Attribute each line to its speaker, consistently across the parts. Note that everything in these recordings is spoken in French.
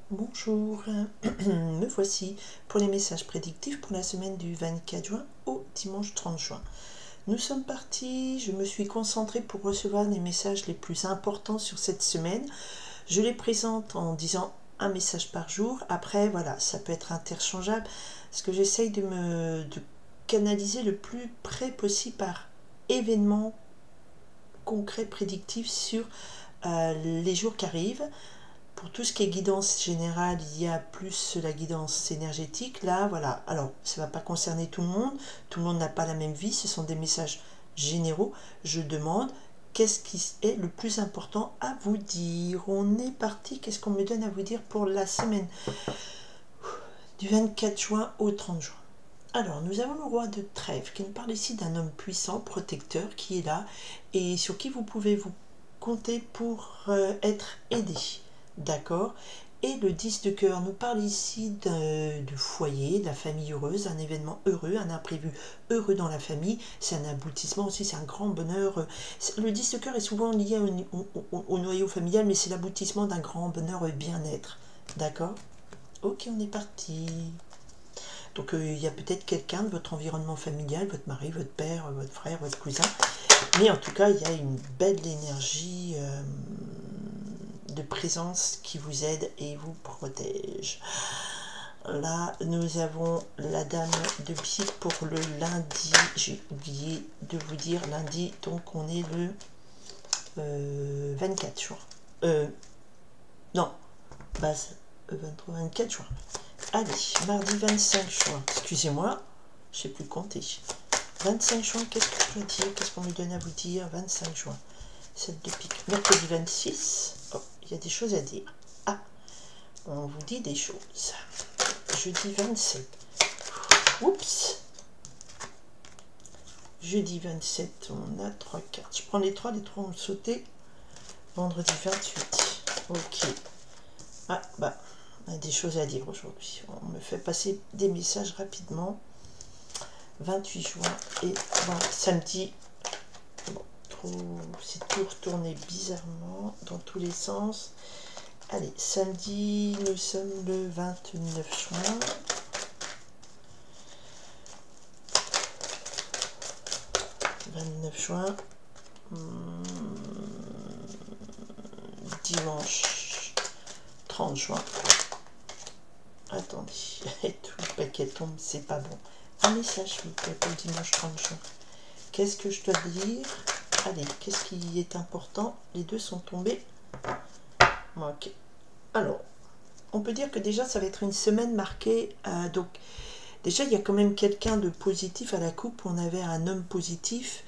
Speaker 1: Bonjour, me voici pour les messages prédictifs pour la semaine du 24 juin au dimanche 30 juin. Nous sommes partis, je me suis concentrée pour recevoir les messages les plus importants sur cette semaine. Je les présente en disant un message par jour. Après, voilà, ça peut être interchangeable, parce que j'essaye de canaliser le plus près possible par événement concret prédictif sur les jours qui arrivent. Pour tout ce qui est guidance générale, il y a plus la guidance énergétique. Là, voilà. Alors, ça ne va pas concerner tout le monde n'a pas la même vie, ce sont des messages généraux. Je demande, qu'est-ce qui est le plus important à vous dire? On est parti, qu'est-ce qu'on me donne à vous dire pour la semaine du 24 juin au 30 juin? Alors, nous avons le roi de trèfle qui nous parle ici d'un homme puissant, protecteur, qui est là et sur qui vous pouvez vous compter pour être aidé. D'accord. Et le 10 de cœur nous parle ici du foyer, de la famille heureuse, un événement heureux, un imprévu heureux dans la famille. C'est un aboutissement aussi, c'est un grand bonheur. Le 10 de cœur est souvent lié au noyau familial, mais c'est l'aboutissement d'un grand bonheur bien-être. D'accord. Ok, on est parti. Donc il y a peut-être quelqu'un de votre environnement familial, votre mari, votre père, votre frère, votre cousin. Mais en tout cas, il y a une belle énergie de présence qui vous aide et vous protège. Là, nous avons la dame de pique pour le lundi. J'ai oublié de vous dire lundi, donc on est le 24 juin. Non, base 23, 24 juin. Allez, mardi 25 juin. Excusez-moi, je ne sais plus compter. 25 juin, qu'est-ce que je dois dire? Qu'est-ce qu'on me donne à vous dire? 25 juin. 7 de pique. Mercredi 26. Oh, il y a des choses à dire. Ah, on vous dit des choses. Jeudi 27. Oups. Jeudi 27, on a 3 cartes. Je prends les 3 ont sauté. Vendredi 28. Ok. Ah, bah, on a des choses à dire aujourd'hui. On me fait passer des messages rapidement. 28 juin et bon, samedi. Bon, c'est tout retourné bizarrement dans tous les sens. Allez, samedi, nous sommes le 29 juin. Dimanche 30 juin. Attendez, tout le paquet tombe, c'est pas bon. Un message, s'il vous plaît, pour le dimanche 30 juin. Qu'est-ce que je dois dire? Allez, qu'est-ce qui est important? Les deux sont tombés. Ok. Alors, on peut dire que déjà, ça va être une semaine marquée. Donc, déjà, il y a quand même quelqu'un de positif à la coupe. On avait un homme positif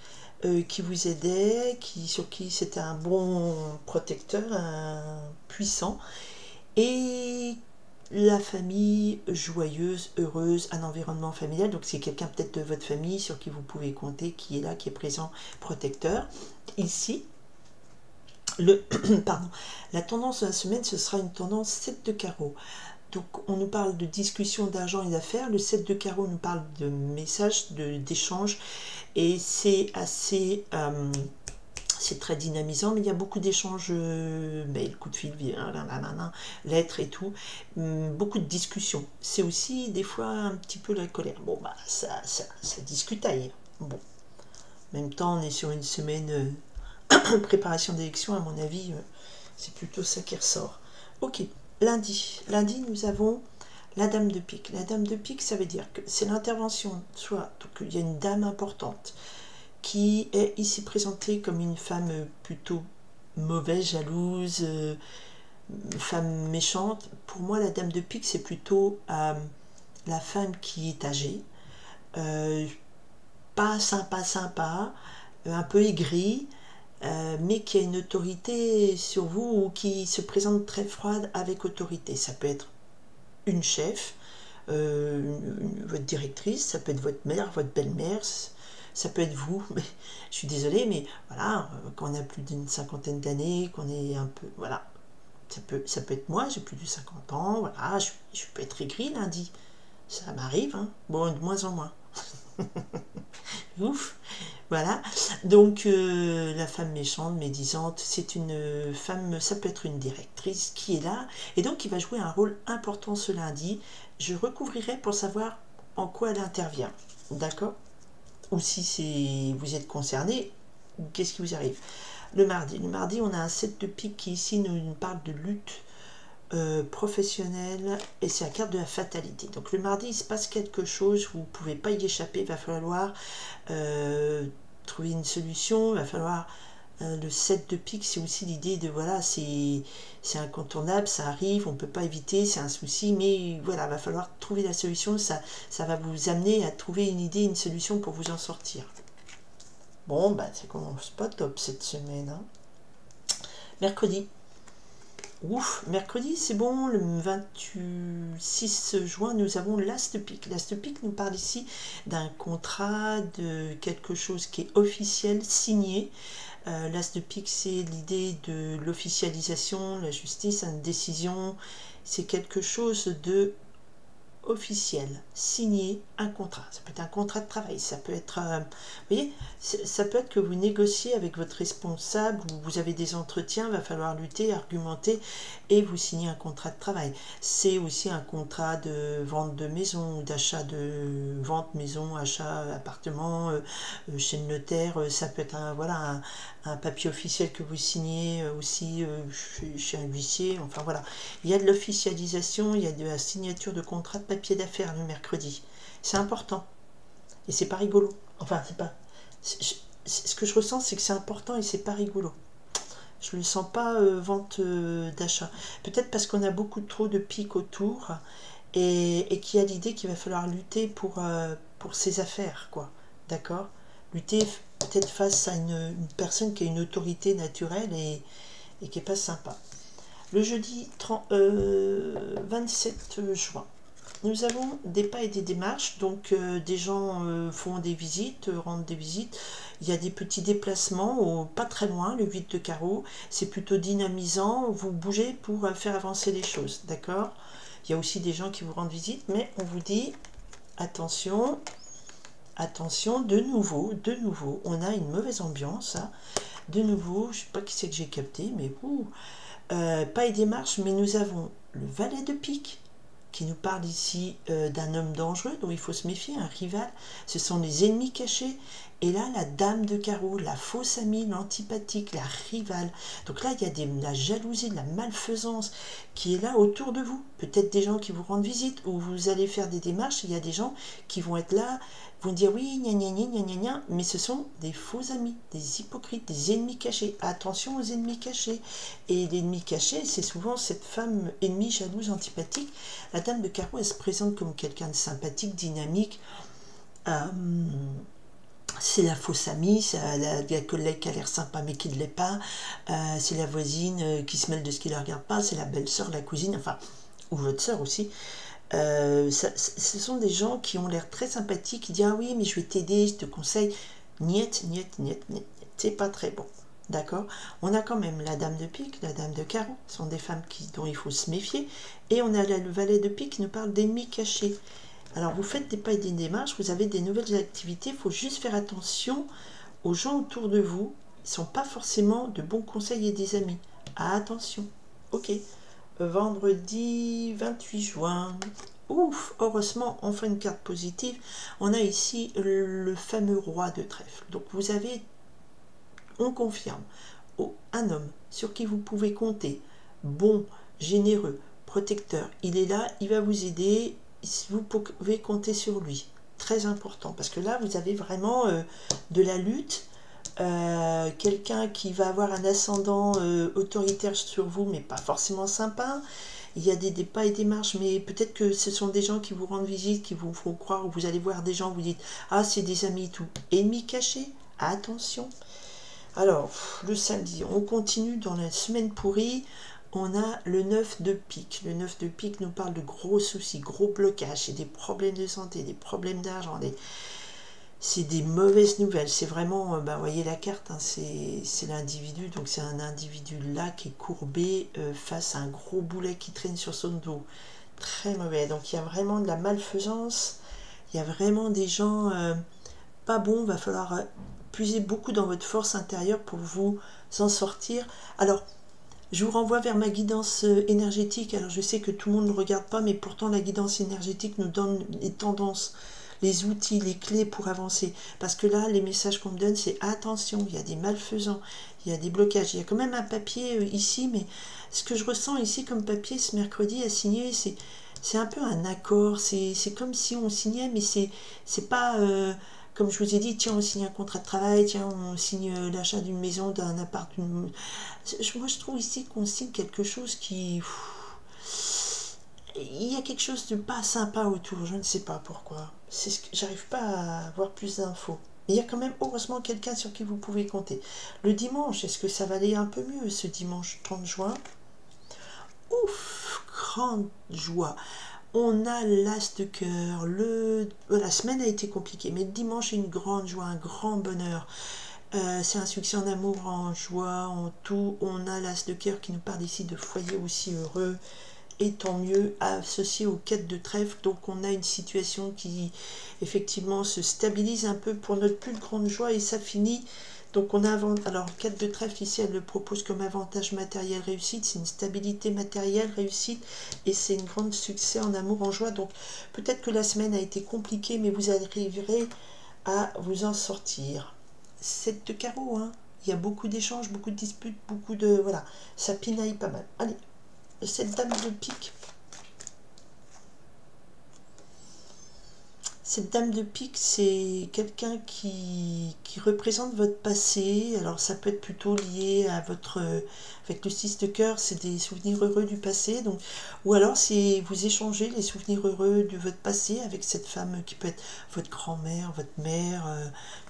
Speaker 1: qui vous aidait, sur qui c'était un bon protecteur, un puissant. Et la famille joyeuse, heureuse, un environnement familial. Donc, c'est quelqu'un peut-être de votre famille sur qui vous pouvez compter, qui est là, qui est présent, protecteur. Ici, la tendance de la semaine, ce sera une tendance 7 de carreau. Donc on nous parle de discussion d'argent et d'affaires. Le 7 de carreau nous parle de messages, d'échanges. Et c'est assez... c'est très dynamisant, mais il y a beaucoup d'échanges, mails, coups de fil, lettres et tout. Beaucoup de discussions. C'est aussi des fois un petit peu la colère. Bon, bah ça discutaille. Bon. En même temps, on est sur une semaine... préparation d'élection, à mon avis, c'est plutôt ça qui ressort. Ok, lundi, nous avons la dame de pique. La dame de pique, ça veut dire que c'est l'intervention, soit donc il y a une dame importante qui est ici présentée comme une femme plutôt mauvaise, jalouse, femme méchante. Pour moi, la dame de pique, c'est plutôt la femme qui est âgée, pas sympa, un peu aigrie, mais qui a une autorité sur vous ou qui se présente très froide avec autorité. Ça peut être une chef, votre directrice, ça peut être votre mère, votre belle-mère, ça peut être vous. Mais, je suis désolée, mais voilà, quand on a plus d'une cinquantaine d'années, qu'on est un peu... Voilà, ça peut être moi, j'ai plus de 50 ans, voilà, je peux être aigrie lundi. Ça m'arrive, hein. Bon, de moins en moins. Ouf. Voilà, donc la femme méchante, médisante, c'est une femme, ça peut être une directrice qui est là, et donc qui va jouer un rôle important ce lundi. Je recouvrirai pour savoir en quoi elle intervient, d'accord? Ou si vous êtes concerné, qu'est-ce qui vous arrive? Le mardi, on a un 7 de pique qui ici nous parle de lutte professionnelle, et c'est la carte de la fatalité. Donc le mardi, il se passe quelque chose, vous ne pouvez pas y échapper, il va falloir trouver une solution, il va falloir le 7 de pique, c'est aussi l'idée de voilà, c'est incontournable, ça arrive, on ne peut pas éviter, c'est un souci, mais voilà, il va falloir trouver la solution, ça va vous amener à trouver une idée, une solution pour vous en sortir. Bon, bah ça commence pas top cette semaine. Hein. Mercredi. Ouf, mercredi, c'est bon, le 26 juin, nous avons l'As de pique. L'As de pique nous parle ici d'un contrat, de quelque chose qui est officiel, signé. L'As de pique, c'est l'idée de l'officialisation, la justice, une décision. C'est quelque chose de officiel, signé, un contrat. Ça peut être un contrat de travail, ça peut être, vous voyez, ça peut être que vous négociez avec votre responsable, ou vous avez des entretiens, il va falloir lutter, argumenter, et vous signez un contrat de travail. C'est aussi un contrat de vente de maison, d'achat de vente maison, achat appartement, chez le notaire, ça peut être voilà, un papier officiel que vous signez aussi chez un huissier, enfin voilà. Il y a de l'officialisation, il y a de la signature de contrat de papier d'affaires le mercredi. C'est important. Et c'est pas rigolo. Enfin, c'est pas... ce que je ressens, c'est que c'est important et c'est pas rigolo. Je ne le sens pas vente d'achat. Peut-être parce qu'on a beaucoup trop de pics autour et qu'il y a l'idée qu'il va falloir lutter pour ses affaires, quoi. D'accord? Lutter peut-être face à une personne qui a une autorité naturelle et qui n'est pas sympa. Le jeudi 27 juin, nous avons des pas et des démarches, donc des gens font des visites, rendent des visites, il y a des petits déplacements, pas très loin, le 8 de carreau, c'est plutôt dynamisant, vous bougez pour faire avancer les choses, d'accord? Il y a aussi des gens qui vous rendent visite, mais on vous dit, attention, attention, de nouveau, on a une mauvaise ambiance, hein. De nouveau, je ne sais pas qui c'est que j'ai capté, mais pas et démarche, mais nous avons le valet de pique qui nous parle ici d'un homme dangereux dont il faut se méfier, un rival. Ce sont les ennemis cachés. Et là, la dame de carreau, la fausse amie, l'antipathique, la rivale. Donc là, il y a de la jalousie, de la malfaisance qui est là autour de vous. Peut-être des gens qui vous rendent visite ou vous allez faire des démarches. Il y a des gens qui vont être là, vont dire oui, gna gna gna gna gna gna, mais ce sont des faux amis, des hypocrites, des ennemis cachés. Attention aux ennemis cachés. Et l'ennemi caché, c'est souvent cette femme ennemie, jalouse, antipathique. La dame de carreau, elle se présente comme quelqu'un de sympathique, dynamique. C'est la fausse amie, c'est la collègue qui a l'air sympa mais qui ne l'est pas, c'est la voisine qui se mêle de ce qui ne la regarde pas, c'est la belle-sœur, la cousine, enfin, ou votre sœur aussi. Ce sont des gens qui ont l'air très sympathiques, qui disent ah oui mais je vais t'aider, je te conseille. Niet, niet, niet, niet, c'est pas très bon. D'accord? On a quand même la dame de pique, la dame de carreau, ce sont des femmes dont il faut se méfier, et on a le valet de pique qui nous parle d'ennemis cachés. Alors vous faites des pas et des démarches, vous avez des nouvelles activités, il faut juste faire attention aux gens autour de vous, ils ne sont pas forcément de bons conseils et des amis. Ah, attention, ok. Vendredi 28 juin, ouf, heureusement, enfin une carte positive, on a ici le fameux roi de trèfle. Donc vous avez, on confirme, un homme sur qui vous pouvez compter, bon, généreux, protecteur, il est là, il va vous aider, vous pouvez compter sur lui. Très important, parce que là, vous avez vraiment de la lutte, quelqu'un qui va avoir un ascendant autoritaire sur vous, mais pas forcément sympa. Il y a des pas et des marches, mais peut-être que ce sont des gens qui vous rendent visite, qui vous font croire, ou vous allez voir des gens, vous dites « Ah, c'est des amis et tout. » Ennemis cachés, attention. Alors, le samedi, on continue dans la semaine pourrie. On a le 9 de pique. Le 9 de pique nous parle de gros soucis, gros blocages, c'est des problèmes de santé, des problèmes d'argent, c'est des mauvaises nouvelles. C'est vraiment, vous voyez la carte, hein, c'est l'individu, donc c'est un individu là qui est courbé face à un gros boulet qui traîne sur son dos. Très mauvais. Donc il y a vraiment de la malfaisance, il y a vraiment des gens pas bons, va falloir puisez beaucoup dans votre force intérieure pour vous en sortir. Alors, je vous renvoie vers ma guidance énergétique. Alors, je sais que tout le monde ne regarde pas, mais pourtant, la guidance énergétique nous donne les tendances, les outils, les clés pour avancer. Parce que là, les messages qu'on me donne, c'est attention, il y a des malfaisants, il y a des blocages. Il y a quand même un papier ici, mais ce que je ressens ici comme papier ce mercredi à signer, c'est un peu un accord. C'est comme si on signait, mais c'est pas... comme je vous ai dit, tiens, on signe un contrat de travail, tiens, on signe l'achat d'une maison, d'un appart. Moi, je trouve ici qu'on signe quelque chose qui... Il y a quelque chose de pas sympa autour, je ne sais pas pourquoi. C'est ce que j'arrive pas à avoir plus d'infos. Mais il y a quand même heureusement quelqu'un sur qui vous pouvez compter. Le dimanche, est-ce que ça va aller un peu mieux ce dimanche 30 juin? Ouf, grande joie. On a l'as de cœur. La semaine a été compliquée, mais le dimanche est une grande joie, un grand bonheur. C'est un succès en amour, en joie, en tout. On a l'as de cœur qui nous parle ici de foyer aussi heureux. Et tant mieux, associé aux quêtes de trèfle. Donc on a une situation qui effectivement se stabilise un peu pour notre plus grande joie et ça finit. Donc on a alors quête de trèfle ici, elle le propose comme avantage matériel réussite, c'est une stabilité matérielle réussite et c'est une grande succès en amour, en joie. Donc peut-être que la semaine a été compliquée, mais vous arriverez à vous en sortir. 7 de carreau, hein. Il y a beaucoup d'échanges, beaucoup de disputes, beaucoup de... Voilà, ça pinaille pas mal. Allez, cette dame de pique. Cette dame de pique, c'est quelqu'un qui représente votre passé. Alors ça peut être plutôt lié à votre... avec le 6 de cœur, c'est des souvenirs heureux du passé. Donc, ou alors c'est vous échangez les souvenirs heureux de votre passé avec cette femme qui peut être votre grand-mère, votre mère,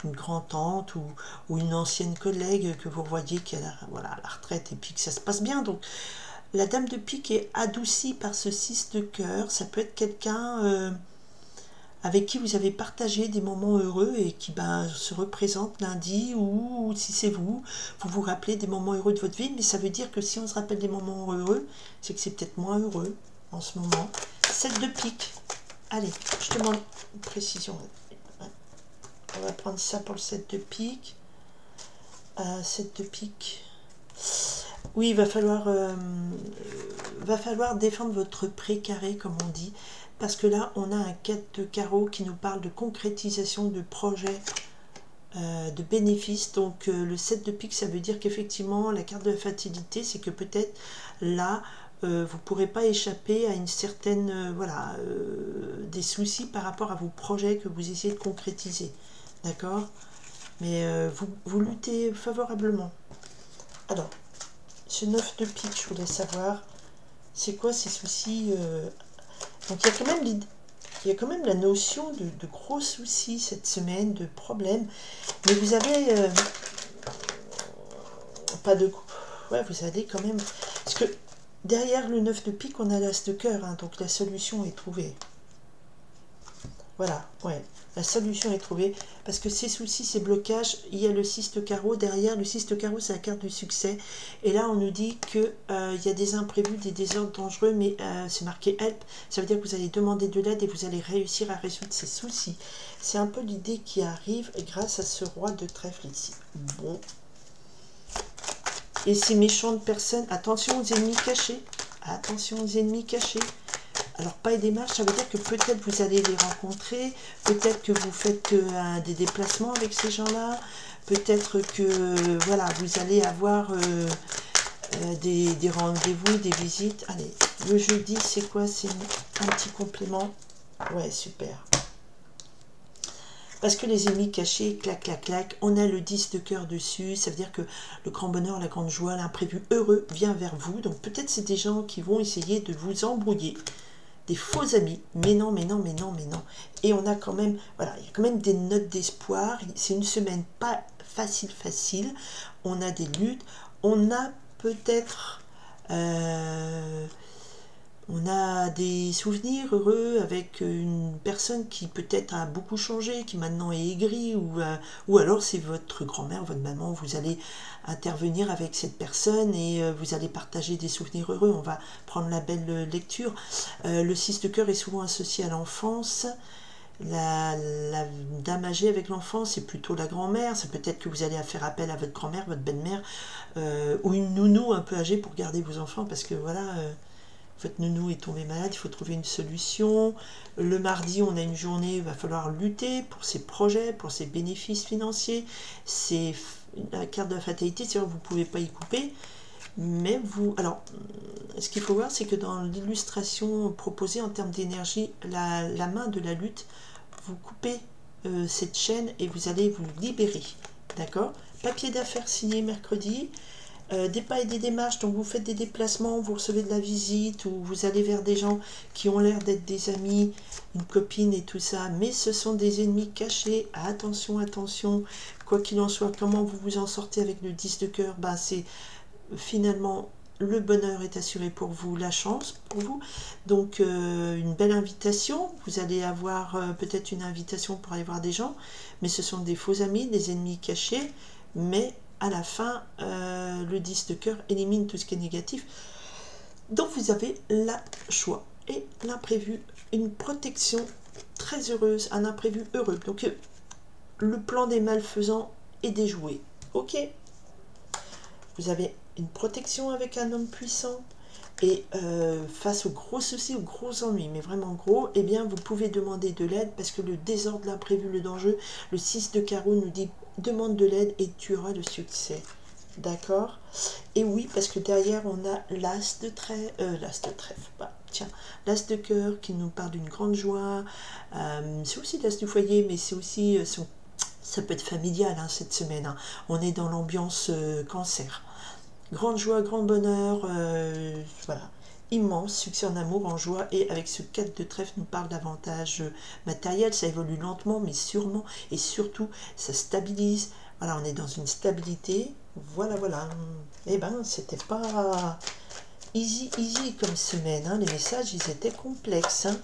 Speaker 1: une grand-tante ou une ancienne collègue que vous voyez qui est voilà, à la retraite et puis que ça se passe bien. Donc la dame de pique est adoucie par ce 6 de cœur. Ça peut être quelqu'un... avec qui vous avez partagé des moments heureux et qui se représente lundi, ou si c'est vous vous rappelez des moments heureux de votre vie, mais ça veut dire que si on se rappelle des moments heureux, c'est que c'est peut-être moins heureux en ce moment. 7 de pique. Allez, je demande une précision. On va prendre ça pour le 7 de pique. 7 de pique. Oui, il va falloir défendre votre précaré, comme on dit. Parce que là, on a un 4 de carreau qui nous parle de concrétisation de projets, de bénéfices. Donc, le 7 de pique, ça veut dire qu'effectivement, la carte de la fatalité, c'est que peut-être là, vous ne pourrez pas échapper à une certaine, des soucis par rapport à vos projets que vous essayez de concrétiser. D'accord? Mais vous luttez favorablement. Alors, ce 9 de pique, je voulais savoir, c'est quoi ces soucis donc il y a quand même la notion de gros soucis cette semaine, de problèmes. Mais vous avez pas de... Ouais, vous allez quand même... Parce que derrière le 9 de pique, on a l'as de cœur, hein, donc la solution est trouvée. Voilà, ouais, la solution est trouvée. Parce que ces soucis, ces blocages, il y a le 6 de carreau. Derrière, le 6 de carreau, c'est la carte du succès. Et là, on nous dit qu'il y a des imprévus, des désordres dangereux, mais c'est marqué help. Ça veut dire que vous allez demander de l'aide et vous allez réussir à résoudre ces soucis. C'est un peu l'idée qui arrive grâce à ce roi de trèfle ici. Bon. Et ces méchantes personnes, attention aux ennemis cachés. Attention aux ennemis cachés. Alors, pas et démarche, ça veut dire que peut-être vous allez les rencontrer, peut-être que vous faites des déplacements avec ces gens-là, peut-être que voilà, vous allez avoir des rendez-vous, des visites. Allez, le jeudi, c'est quoi? C'est un petit complément. Ouais, super. Parce que les ennemis cachés, clac, clac, clac, on a le 10 de cœur dessus, ça veut dire que le grand bonheur, la grande joie, l'imprévu heureux vient vers vous. Donc peut-être c'est des gens qui vont essayer de vous embrouiller. Des faux amis, mais non, mais non, mais non, mais non. Et on a quand même, voilà, il y a quand même des notes d'espoir. C'est une semaine pas facile. On a des luttes. On a peut-être, on a des souvenirs heureux avec une personne qui peut-être a beaucoup changé, qui maintenant est aigrie, ou alors c'est votre grand-mère, votre maman, vous allez intervenir avec cette personne et vous allez partager des souvenirs heureux. On va prendre la belle lecture. Le 6 de cœur est souvent associé à l'enfance. La dame âgée avec l'enfant, c'est plutôt la grand-mère. C'est peut-être que vous allez faire appel à votre grand-mère, votre belle-mère, ou une nounou un peu âgée pour garder vos enfants, parce que voilà, votre nounou est tombé malade, il faut trouver une solution. Le mardi, on a une journée, il va falloir lutter pour ses projets, pour ses bénéfices financiers. C'est la carte de la fatalité, c'est vrai que vous ne pouvez pas y couper. Mais vous, alors, ce qu'il faut voir, c'est que dans l'illustration proposée en termes d'énergie, la main de la lutte, vous coupez cette chaîne et vous allez vous libérer. D'accord? Papier d'affaires signé mercredi. Des pas et des démarches, donc vous faites des déplacements, vous recevez de la visite, ou vous allez vers des gens qui ont l'air d'être des amis, une copine et tout ça, mais ce sont des ennemis cachés. Attention, attention, quoi qu'il en soit, comment vous vous en sortez avec le 10 de cœur, ben c'est finalement le bonheur est assuré pour vous, la chance pour vous, donc une belle invitation, vous allez avoir peut-être une invitation pour aller voir des gens, mais ce sont des faux amis, des ennemis cachés, mais à la fin, le 10 de cœur élimine tout ce qui est négatif. Donc vous avez le choix et l'imprévu, une protection très heureuse, un imprévu heureux. Donc le plan des malfaisants est déjoué. Ok, vous avez une protection avec un homme puissant. Et face aux gros soucis, aux gros ennuis, mais vraiment gros, eh bien vous pouvez demander de l'aide parce que le désordre, l'imprévu, le danger, le 6 de carreau nous dit demande de l'aide et tu auras le succès. D'accord? Et oui, parce que derrière on a l'as de trèfle, bah, tiens, l'as de cœur qui nous parle d'une grande joie. C'est aussi l'as du foyer, mais c'est aussi, ça peut être familial hein, cette semaine. Hein. On est dans l'ambiance cancer. Grande joie, grand bonheur, voilà, immense, succès en amour, en joie, et avec ce 4 de trèfle nous parle davantage matériel, ça évolue lentement mais sûrement, et surtout ça stabilise, voilà, on est dans une stabilité, voilà, voilà, et ben c'était pas easy, easy comme semaine, hein. Les messages ils étaient complexes, hein.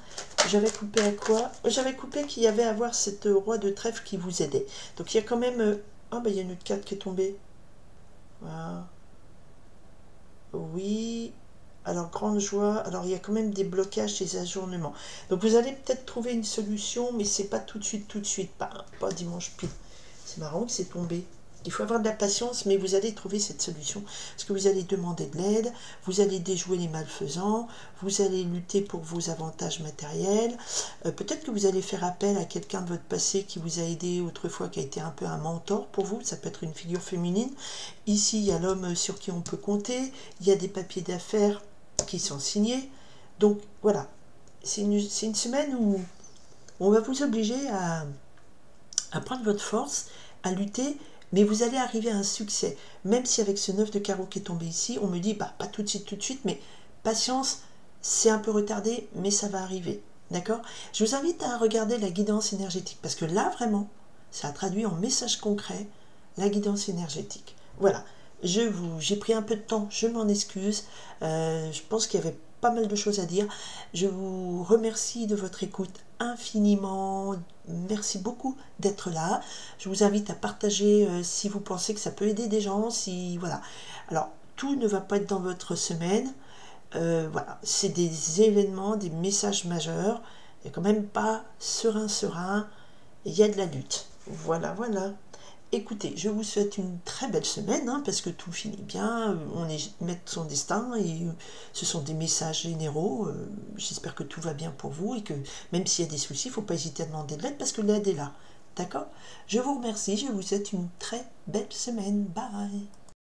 Speaker 1: J'avais coupé à quoi? J'avais coupé qu'il y avait à voir cette roi de trèfle qui vous aidait, donc il y a quand même, ah ben il y a une autre carte qui est tombée, voilà. Oui, alors grande joie, alors il y a quand même des blocages, des ajournements. Donc vous allez peut-être trouver une solution, mais c'est pas tout de suite, pas dimanche pile. C'est marrant que c'est tombé. Il faut avoir de la patience, mais vous allez trouver cette solution. Parce que vous allez demander de l'aide, vous allez déjouer les malfaisants, vous allez lutter pour vos avantages matériels. Peut-être que vous allez faire appel à quelqu'un de votre passé qui vous a aidé autrefois, qui a été un peu un mentor pour vous. Ça peut être une figure féminine. Ici, il y a l'homme sur qui on peut compter. Il y a des papiers d'affaires qui sont signés. Donc voilà, c'est une semaine où on va vous obliger à prendre votre force, à lutter, mais vous allez arriver à un succès. Même si avec ce 9 de carreau qui est tombé ici, on me dit, bah, pas tout de suite, mais patience, c'est un peu retardé, mais ça va arriver. D'accord? Je vous invite à regarder la guidance énergétique, parce que là, vraiment, ça a traduit en message concret la guidance énergétique. Voilà, j'ai pris un peu de temps, je m'en excuse. Je pense qu'il y avait pas mal de choses à dire. Je vous remercie de votre écoute infiniment. Merci beaucoup d'être là. Je vous invite à partager si vous pensez que ça peut aider des gens. Si voilà. Alors, tout ne va pas être dans votre semaine. Voilà, c'est des événements, des messages majeurs. Il n'y a quand même pas serein. Il y a de la lutte. Voilà, voilà. Écoutez, je vous souhaite une très belle semaine, hein, parce que tout finit bien, on est maître de son destin, et ce sont des messages généraux, j'espère que tout va bien pour vous, et que même s'il y a des soucis, il ne faut pas hésiter à demander de l'aide, parce que l'aide est là, d'accord? Je vous remercie, je vous souhaite une très belle semaine, bye!